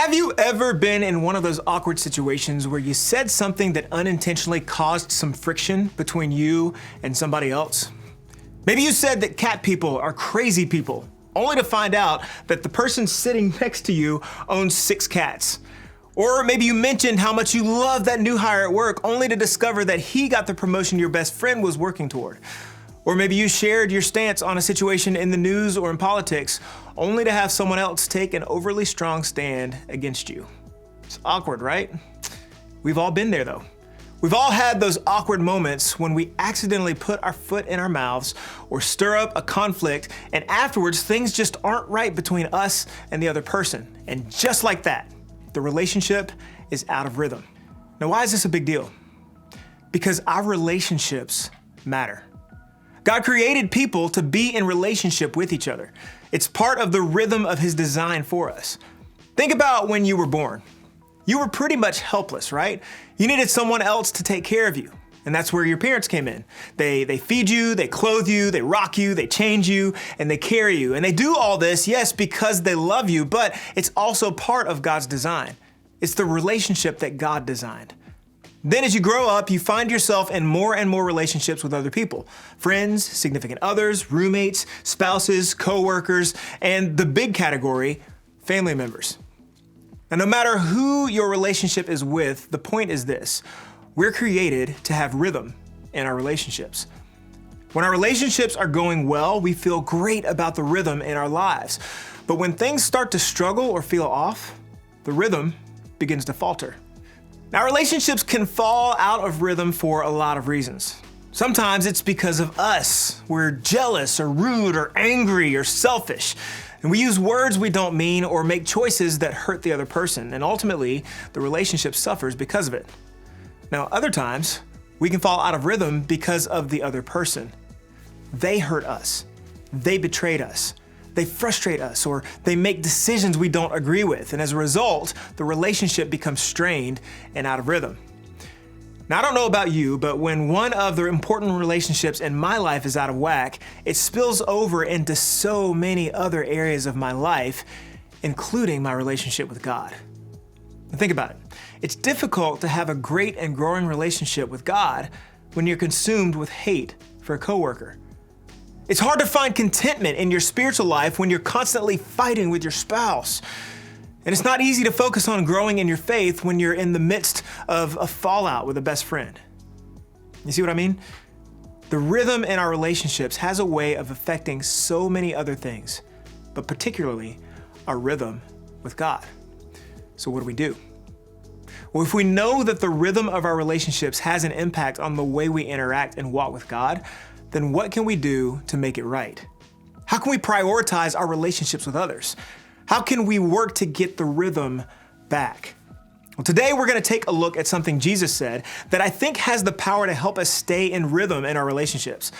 Have you ever been in one of those awkward situations where you said something that unintentionally caused some friction between you and somebody else? Maybe you said that cat people are crazy people, only to find out that the person sitting next to you owns 6 cats. Or maybe you mentioned how much you love that new hire at work, only to discover that he got the promotion your best friend was working toward. Or maybe you shared your stance on a situation in the news or in politics, only to have someone else take an overly strong stand against you. It's awkward, right? We've all been there though. We've all had those awkward moments when we accidentally put our foot in our mouths or stir up a conflict, and afterwards things just aren't right between us and the other person. And just like that, the relationship is out of rhythm. Now, why is this a big deal? Because our relationships matter. God created people to be in relationship with each other. It's part of the rhythm of His design for us. Think about when you were born. You were pretty much helpless, right? You needed someone else to take care of you. And that's where your parents came in. They feed you, they clothe you, they rock you, they change you, and they carry you. And they do all this, yes, because they love you, but it's also part of God's design. It's the relationship that God designed. Then as you grow up, you find yourself in more and more relationships with other people. Friends, significant others, roommates, spouses, coworkers, and the big category, family members. And no matter who your relationship is with, the point is this: we're created to have rhythm in our relationships. When our relationships are going well, we feel great about the rhythm in our lives. But when things start to struggle or feel off, the rhythm begins to falter. Now, relationships can fall out of rhythm for a lot of reasons. Sometimes it's because of us. We're jealous or rude or angry or selfish. And we use words we don't mean or make choices that hurt the other person. And ultimately, the relationship suffers because of it. Now, other times, we can fall out of rhythm because of the other person. They hurt us. They betrayed us. They frustrate us, or they make decisions we don't agree with. And as a result, the relationship becomes strained and out of rhythm. Now, I don't know about you, but when one of the important relationships in my life is out of whack, it spills over into so many other areas of my life, including my relationship with God. Now, think about it. It's difficult to have a great and growing relationship with God when you're consumed with hate for a coworker. It's hard to find contentment in your spiritual life when you're constantly fighting with your spouse. And it's not easy to focus on growing in your faith when you're in the midst of a fallout with a best friend. You see what I mean? The rhythm in our relationships has a way of affecting so many other things, but particularly our rhythm with God. So what do? Well, if we know that the rhythm of our relationships has an impact on the way we interact and walk with God, then what can we do to make it right? How can we prioritize our relationships with others? How can we work to get the rhythm back? Well, today we're going to take a look at something Jesus said that I think has the power to help us stay in rhythm in our relationships.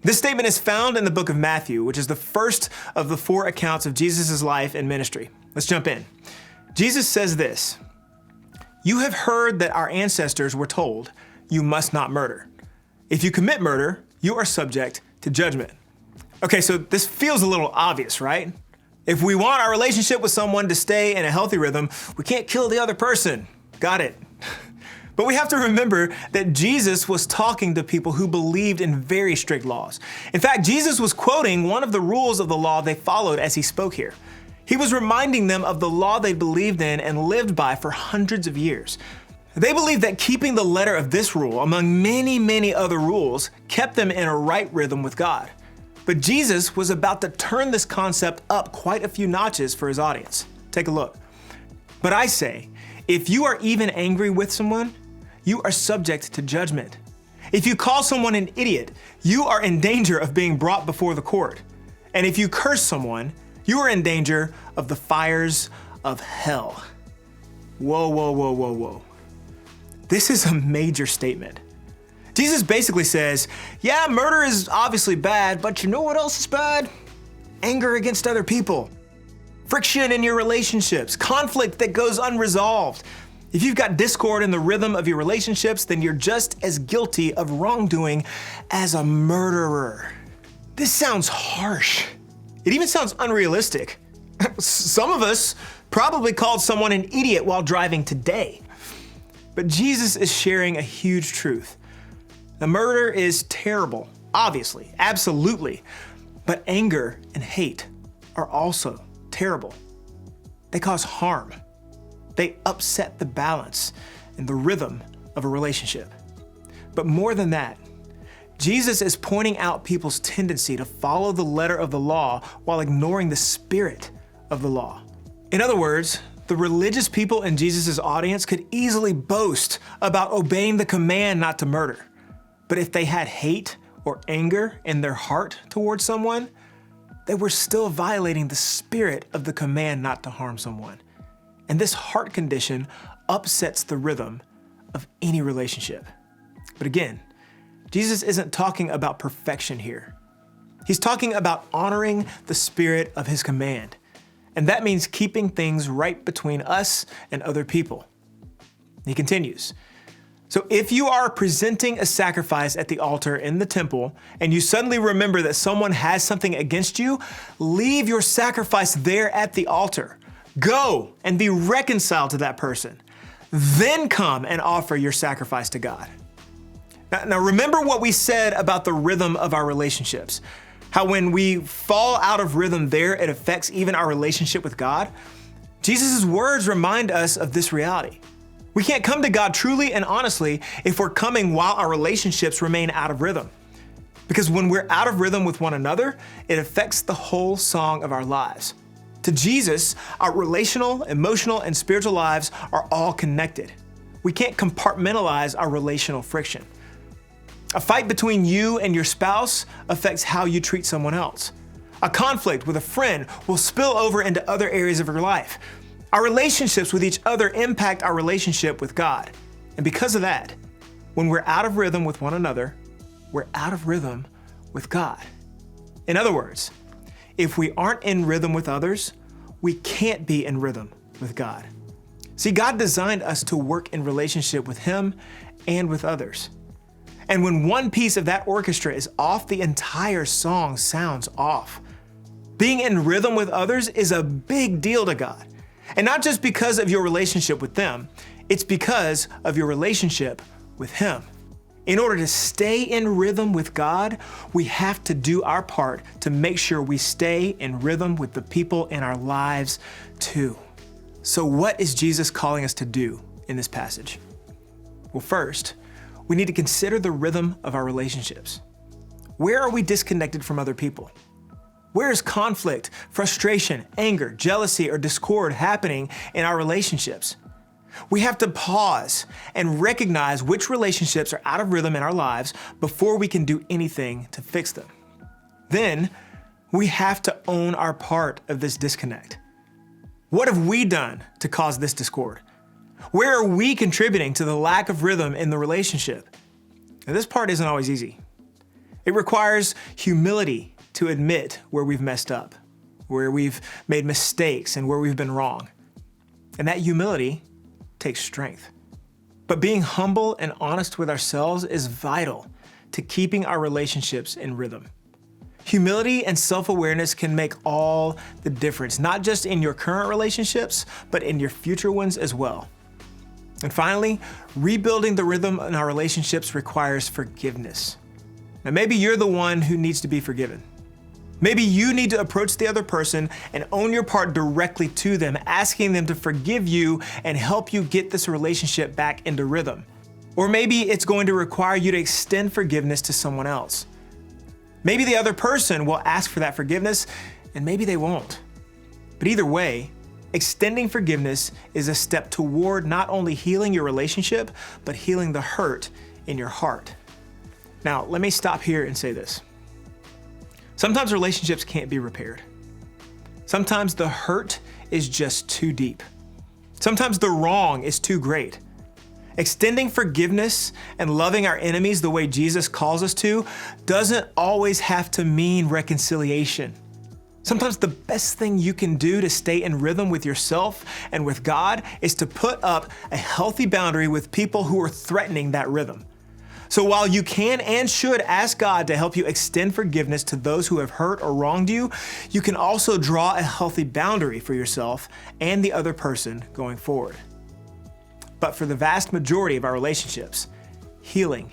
This statement is found in the book of Matthew, which is the first of the 4 accounts of Jesus' life and ministry. Let's jump in. Jesus says this: "You have heard that our ancestors were told, 'You must not murder. If you commit murder, you are subject to judgment.'" Okay, so this feels a little obvious, right? If we want our relationship with someone to stay in a healthy rhythm, we can't kill the other person. Got it. But we have to remember that Jesus was talking to people who believed in very strict laws. In fact, Jesus was quoting one of the rules of the law they followed as he spoke here. He was reminding them of the law they believed in and lived by for hundreds of years. They believed that keeping the letter of this rule, among many, many other rules, kept them in a right rhythm with God. But Jesus was about to turn this concept up quite a few notches for his audience. Take a look. "But I say, if you are even angry with someone, you are subject to judgment. If you call someone an idiot, you are in danger of being brought before the court. And if you curse someone, you are in danger of the fires of hell." Whoa, whoa, whoa, whoa, whoa. This is a major statement. Jesus basically says, yeah, murder is obviously bad, but you know what else is bad? Anger against other people. Friction in your relationships, conflict that goes unresolved. If you've got discord in the rhythm of your relationships, then you're just as guilty of wrongdoing as a murderer. This sounds harsh. It even sounds unrealistic. Some of us probably called someone an idiot while driving today. But Jesus is sharing a huge truth. The murder is terrible, obviously, absolutely. But anger and hate are also terrible. They cause harm. They upset the balance and the rhythm of a relationship. But more than that, Jesus is pointing out people's tendency to follow the letter of the law while ignoring the spirit of the law. In other words, the religious people in Jesus' audience could easily boast about obeying the command not to murder. But if they had hate or anger in their heart towards someone, they were still violating the spirit of the command not to harm someone. And this heart condition upsets the rhythm of any relationship. But again, Jesus isn't talking about perfection here. He's talking about honoring the spirit of his command. And that means keeping things right between us and other people. He continues, so if you are presenting a sacrifice at the altar in the temple and you suddenly remember that someone has something against you, leave your sacrifice there at the altar. Go and be reconciled to that person. Then come and offer your sacrifice to God. Now remember what we said about the rhythm of our relationships. How when we fall out of rhythm there, it affects even our relationship with God. Jesus' words remind us of this reality. We can't come to God truly and honestly if we're coming while our relationships remain out of rhythm. Because when we're out of rhythm with one another, it affects the whole song of our lives. To Jesus, our relational, emotional, and spiritual lives are all connected. We can't compartmentalize our relational friction. A fight between you and your spouse affects how you treat someone else. A conflict with a friend will spill over into other areas of your life. Our relationships with each other impact our relationship with God. And because of that, when we're out of rhythm with one another, we're out of rhythm with God. In other words, if we aren't in rhythm with others, we can't be in rhythm with God. See, God designed us to work in relationship with Him and with others. And when one piece of that orchestra is off, the entire song sounds off. Being in rhythm with others is a big deal to God. And not just because of your relationship with them, it's because of your relationship with Him. In order to stay in rhythm with God, we have to do our part to make sure we stay in rhythm with the people in our lives too. So what is Jesus calling us to do in this passage? Well, first, we need to consider the rhythm of our relationships. Where are we disconnected from other people? Where is conflict, frustration, anger, jealousy, or discord happening in our relationships? We have to pause and recognize which relationships are out of rhythm in our lives before we can do anything to fix them. Then, we have to own our part of this disconnect. What have we done to cause this discord? Where are we contributing to the lack of rhythm in the relationship? Now, this part isn't always easy. It requires humility to admit where we've messed up, where we've made mistakes, and where we've been wrong. And that humility takes strength. But being humble and honest with ourselves is vital to keeping our relationships in rhythm. Humility and self-awareness can make all the difference, not just in your current relationships, but in your future ones as well. And finally, rebuilding the rhythm in our relationships requires forgiveness. Now, maybe you're the one who needs to be forgiven. Maybe you need to approach the other person and own your part directly to them, asking them to forgive you and help you get this relationship back into rhythm. Or maybe it's going to require you to extend forgiveness to someone else. Maybe the other person will ask for that forgiveness, and maybe they won't. But either way, extending forgiveness is a step toward not only healing your relationship, but healing the hurt in your heart. Now, let me stop here and say this. Sometimes relationships can't be repaired. Sometimes the hurt is just too deep. Sometimes the wrong is too great. Extending forgiveness and loving our enemies the way Jesus calls us to doesn't always have to mean reconciliation. Sometimes the best thing you can do to stay in rhythm with yourself and with God is to put up a healthy boundary with people who are threatening that rhythm. So while you can and should ask God to help you extend forgiveness to those who have hurt or wronged you, you can also draw a healthy boundary for yourself and the other person going forward. But for the vast majority of our relationships, healing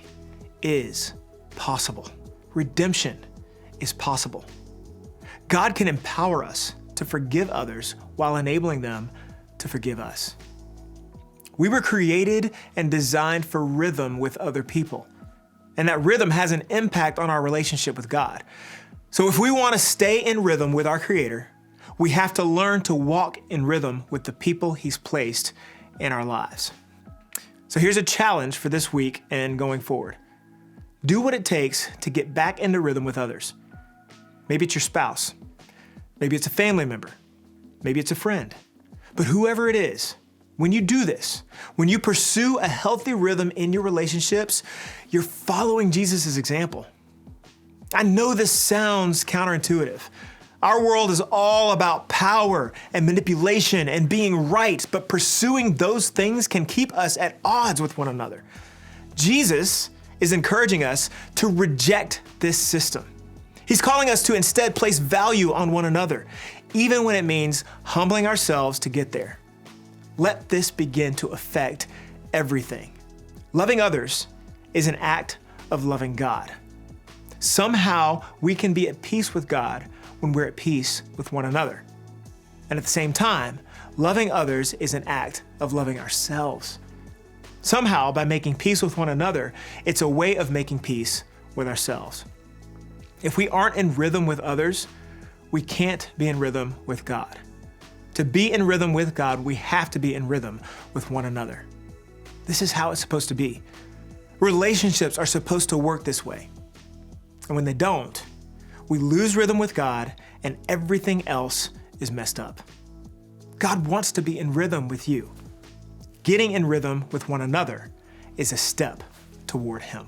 is possible. Redemption is possible. God can empower us to forgive others while enabling them to forgive us. We were created and designed for rhythm with other people, and that rhythm has an impact on our relationship with God. So if we want to stay in rhythm with our Creator, we have to learn to walk in rhythm with the people He's placed in our lives. So here's a challenge for this week and going forward. Do what it takes to get back into rhythm with others. Maybe it's your spouse. Maybe it's a family member. Maybe it's a friend. But whoever it is, when you do this, when you pursue a healthy rhythm in your relationships, you're following Jesus' example. I know this sounds counterintuitive. Our world is all about power and manipulation and being right, but pursuing those things can keep us at odds with one another. Jesus is encouraging us to reject this system. He's calling us to instead place value on one another, even when it means humbling ourselves to get there. Let this begin to affect everything. Loving others is an act of loving God. Somehow we can be at peace with God when we're at peace with one another. And at the same time, loving others is an act of loving ourselves. Somehow, by making peace with one another, it's a way of making peace with ourselves. If we aren't in rhythm with others, we can't be in rhythm with God. To be in rhythm with God, we have to be in rhythm with one another. This is how it's supposed to be. Relationships are supposed to work this way. And when they don't, we lose rhythm with God and everything else is messed up. God wants to be in rhythm with you. Getting in rhythm with one another is a step toward Him.